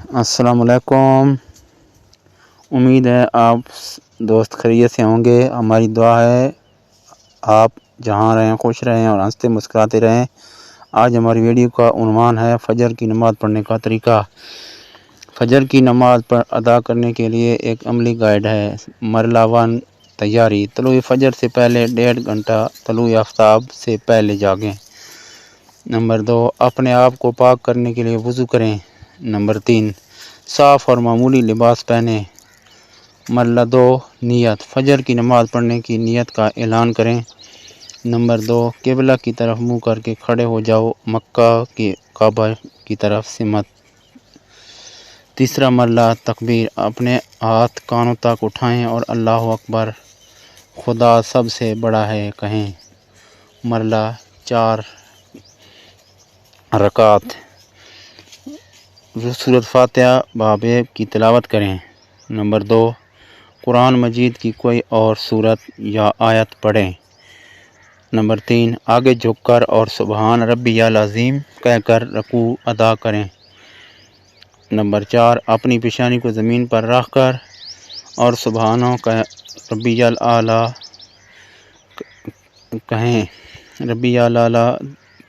السلام علیکم۔ امید ہے آپ دوست خیریت سے ہوں گے۔ ہماری دعا ہے آپ جہاں رہیں خوش رہیں اور ہنستے مسکراتے رہیں۔ آج ہماری ویڈیو کا عنوان ہے فجر کی نماز پڑھنے کا طریقہ۔ فجر کی نماز ادا کرنے کے لیے ایک عملی گائیڈ ہے۔ مرحلہ 1 تیاری۔ طلوع فجر سے پہلے 1.5 گھنٹہ طلوع آفتاب سے پہلے جاگیں۔ نمبر 2 اپنے آپ کو پاک کرنے کے لیے وضو کریں۔ نمبر 3 صاف اور معمولی لباس پہنیں۔ مرحلہ 2 نیت۔ فجر کی نماز پڑھنے کی نیت کا اعلان کریں۔ نمبر 2 قبلہ کی طرف منہ کر کے کھڑے ہو جاؤ، مکہ کے کعبہ کی طرف سمت۔ تیسرا مرحلہ تکبیر۔ اپنے ہاتھ کانوں تک اٹھائیں اور اللہ اکبر، خدا سب سے بڑا ہے کہیں۔ مرحلہ 4 رکعت۔ سورۃ فاتحہ باب کی تلاوت کریں۔ نمبر 2 قرآن مجید کی کوئی اور سورت یا آیت پڑھیں۔ نمبر 3 آگے جھک کر اور سبحان ربی العظیم کہہ کر رکوع ادا کریں۔ نمبر 4 اپنی پیشانی کو زمین پر رکھ کر اور سبحان ربی الاعلیٰ کہیں۔ ربی الاعلیٰ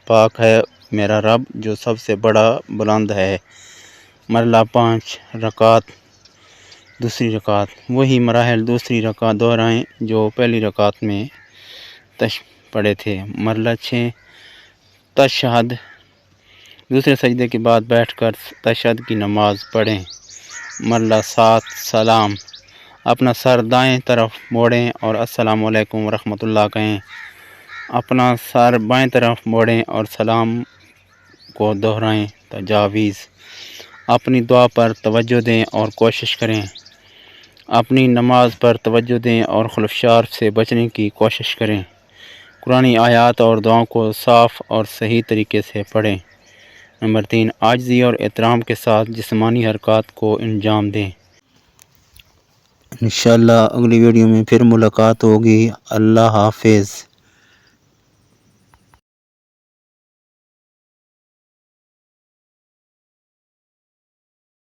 پاک ہے میرا رب جو سب سے بڑا بلند ہے۔ مرحلہ 5 رکعت دوسری رکعت۔ وہی مراحل دوسری رکعت دہرائیں جو پہلی رکعت میں پڑھے تھے۔ مرحلہ 6 تشہد۔ دوسرے سجدے کے بعد بیٹھ کر تشہد کی نماز پڑھیں۔ مرحلہ 7 سلام۔ اپنا سر دائیں طرف موڑیں اور السلام علیکم ورحمۃ اللہ کہیں۔ اپنا سر بائیں طرف موڑیں اور سلام کو دہرائیں۔ تجاویز۔ اپنی دعا پر توجہ دیں اور کوشش کریں۔ اپنی نماز پر توجہ دیں اور خلفشار سے بچنے کی کوشش کریں۔ قرآنی آیات اور دعاؤں کو صاف اور صحیح طریقے سے پڑھیں۔ نمبر 3 عاجزی اور احترام کے ساتھ جسمانی حرکات کو انجام دیں۔ انشاءاللہ اگلی ویڈیو میں پھر ملاقات ہوگی۔ اللہ حافظ۔